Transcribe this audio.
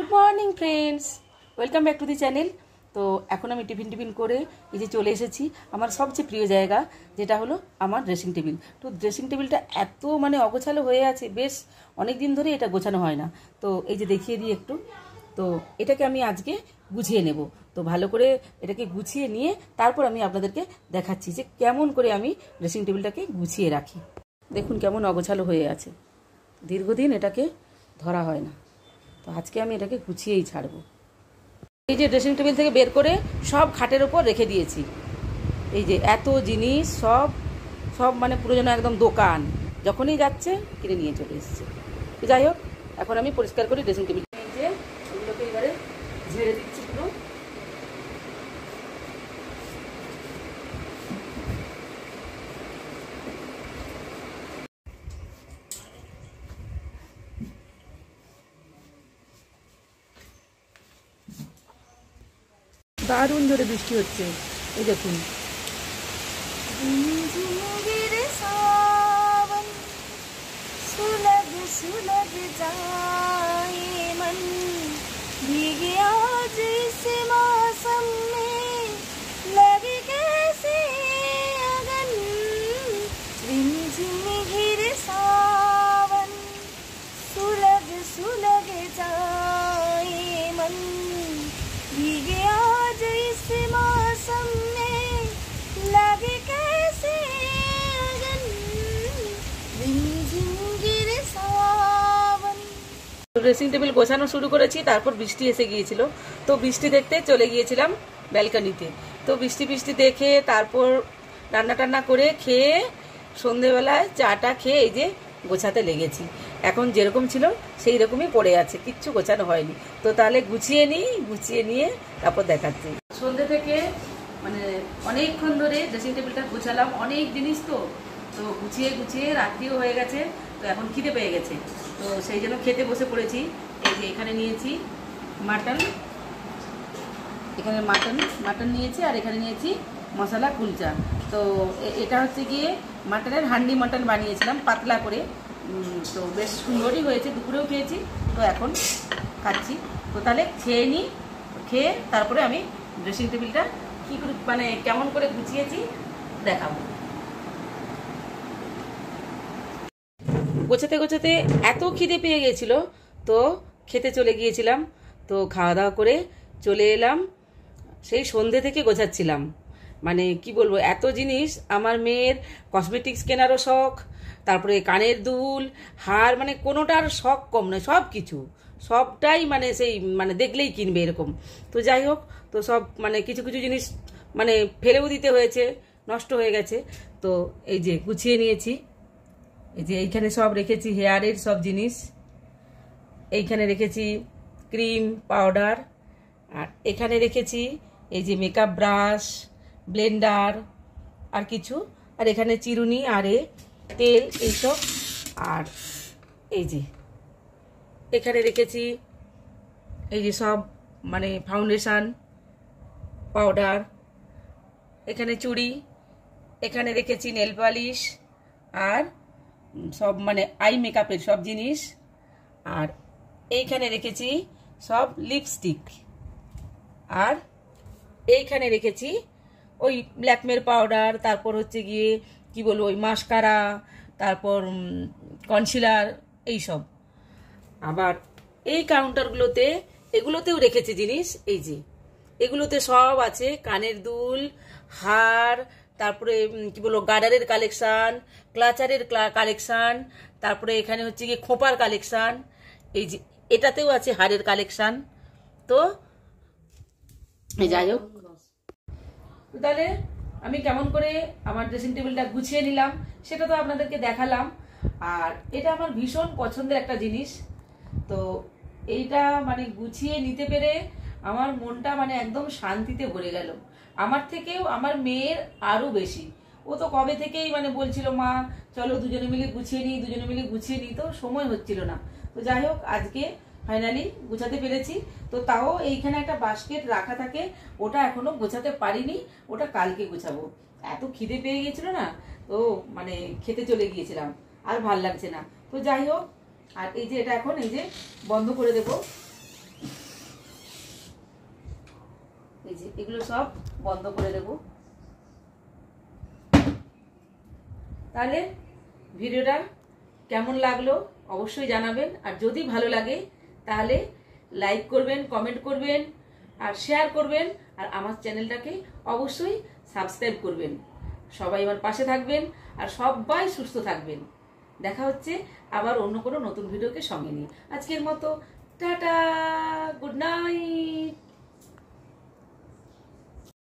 Good morning friends welcome back to the channel. तो এখন আমি টিফিন করে এই যে চলে এসেছি আমার সবচেয়ে প্রিয় জায়গা, যেটা হলো আমার ড্রেসিং টেবিল। তো ড্রেসিং টেবিলটা এত মানে অগোছালো হয়ে আছে, বেশ অনেক দিন ধরে এটা গোছানো হয় না। তো এই যে দেখিয়ে দিই একটু, তো এটাকে আমি আজকে গুছিয়ে নেব। তো ভালো করে এটাকে গুছিয়ে নিয়ে তারপর আমি আপনাদেরকে দেখাচ্ছি যে কেমন করে আমি ড্রেসিং টেবিলটাকে গুছিয়ে রাখি। দেখুন কেমন অগোছালো হয়ে আছে, দীর্ঘদিন এটাকে ধরা হয় না। তো আজকে আমি এটাকে গুছিয়েই ছাড়বো। এই যে ড্রেসিং টেবিল থেকে বের করে সব খাটের ওপর রেখে দিয়েছি। এই যে এত জিনিস সব সব মানে পুরো যেন একদম দোকান, যখনই যাচ্ছে কিনে নিয়ে চলে এসছে। তো যাই হোক, এখন আমি পরিষ্কার করি ড্রেসিং টেবিল। এই যে এগুলোকে এবারে ঝেড়ে দিচ্ছি পুরো। দারুণ জোরে বৃষ্টি হচ্ছে, এই দেখুন। सुलग सुलग जाए मन भीगे आज इस मौसम में लगे कैसे अगन रिमझिम घिर सावन सुलग सुलग जाए मन भीगे आज इस मौसम में लगे कैसे अगन रिमझिम ড্রেসিং টেবিল গোছানো শুরু করেছি, তারপর বৃষ্টি এসে গিয়েছিল। তো বৃষ্টি দেখতে চলে গিয়েছিলাম ব্যালকনিতে। তো বৃষ্টি বৃষ্টি দেখে তারপর রান্না টান্না করে খেয়ে সন্ধেবেলায় চাটা খেয়ে এই যে গোছাতে লেগেছি। এখন যেরকম ছিল সেই রকমই পড়ে আছে, কিচ্ছু গোছানো হয়নি। তো তাহলে গুছিয়ে নিই, গুছিয়ে নিয়ে তারপর দেখাচ্ছি। সন্ধে থেকে মানে অনেকক্ষণ ধরে ড্রেসিং টেবিলটা গুছালাম, অনেক জিনিস তো তো গুছিয়ে গুছিয়ে রাত্রিও হয়ে গেছে। তো এখন খিদে পেয়ে গেছে, তো সেই জন্য খেতে বসে পড়েছি। এই যে এখানে নিয়েছি মাটন, এখানে মাটন নিয়েছি, আর এখানে নিয়েছি মশলা কুলচা। তো এটা হচ্ছে গিয়ে মাটনের হান্ডি মাটন বানিয়েছিলাম পাতলা করে। তো বেশ সুন্দরই হয়েছে, দুপুরেও খেয়েছি, তো এখন খাচ্ছি। তো তাহলে খেয়ে নিই, খেয়ে তারপরে আমি ড্রেসিং টেবিলটা কী করে মানে কেমন করে গুছিয়েছি দেখাবো। গোছাতে গোছাতে এত খিদে পেয়ে গিয়েছিল, তো খেতে চলে গিয়েছিলাম। তো খাওয়া দাওয়া করে চলে এলাম। সেই সন্ধে থেকে গোছাচ্ছিলাম, মানে কি বলবো, এত জিনিস। আমার মেয়ের কসমেটিক্স কেনারও শখ, তারপরে কানের দুল, হার, মানে কোনোটার শখ কম নয়, সব কিছু সবটাই মানে সেই মানে দেখলেই কিনবে এরকম। তো যাই হোক, তো সব মানে কিছু কিছু জিনিস মানে ফেলেও দিতে হয়েছে, নষ্ট হয়ে গেছে। তো এই যে গুছিয়ে নিয়েছি। এই যে এইখানে সব রেখেছি হেয়ারের সব জিনিস, এইখানে রেখেছি ক্রিম পাউডার, আর এখানে রেখেছি এই যে মেকআপ ব্রাশ, ব্লেন্ডার আর কিছু, আর এখানে চিরুনি আর তেল এইসব। আর এই যে এখানে রেখেছি এই যে সব মানে ফাউন্ডেশন পাউডার, এখানে চুড়ি, এখানে রেখেছি নেল পালিশ আর সব মানে আই মেকআপের সব জিনিস, আর এইখানে রেখেছি সব লিপস্টিক, আর এইখানে রেখেছি ওই ব্ল্যাকমের পাউডার, তারপর হচ্ছে গিয়ে কি বলবো ওই মাস্কারা, তারপর কনসিলার এইসব। আবার এই কাউন্টারগুলোতে এগুলোতেও রেখেছি জিনিস, এই যে এগুলোতে সব আছে কানের দুল, হার, তারপরে কি বলবো গার্ডারের কালেকশন, ক্লাচারের কালেকশন, তারপরে এখানে হচ্ছে গিয়ে খোঁপার কালেকশন, এই যে এটাতেও আছে হারের কালেকশন। তো যাই হোক, তাহলে আমি কেমন করে আমার ড্রেসিং টেবিলটা গুছিয়ে নিলাম সেটা তো আপনাদেরকে দেখালাম। আর এটা আমার ভীষণ পছন্দের একটা জিনিস। তো এইটা মানে গুছিয়ে নিতে পেরে আমার মনটা মানে একদম শান্তিতে ভরে গেল। আমার থেকেও আমার মেয়ের আরও বেশি। ও তো কবে থেকেই মানে বলছিল মা চলো দুজনে মিলে গুছিয়ে নিই, দুজনে মিলে গুছিয়ে নিই, তো সময় হচ্ছিল না। তো যাই হোক, আজকে ফাইনালি গুছাতে পেরেছি। তো তাও এইখানে একটা বাস্কেট রাখা থাকে, ওটা এখনো গোছাতে পারিনি, ওটা কালকে গোছাবো। এত খিদে পেয়ে গিয়েছিল না, তো মানে খেতে চলে গিয়েছিলাম, আর ভাল লাগছে না। তো যাই হোক, আর এই যে এটা এখন এই যে বন্ধ করে দেবো। এগুলো সব বন্ধ করে দেব। তাহলে ভিডিওটা কেমন লাগলো অবশ্যই জানাবেন, আর যদি ভালো লাগে তাহলে লাইক করবেন, কমেন্ট করবেন আর শেয়ার করবেন, আর আমার চ্যানেলটাকে অবশ্যই সাবস্ক্রাইব করবেন। সবাই আমার পাশে থাকবেন আর সবাই সুস্থ থাকবেন। দেখা হচ্ছে আবার অন্য কোনো নতুন ভিডিওকে সঙ্গে নিয়ে। আজকের মতো টাটা, গুড নাইট।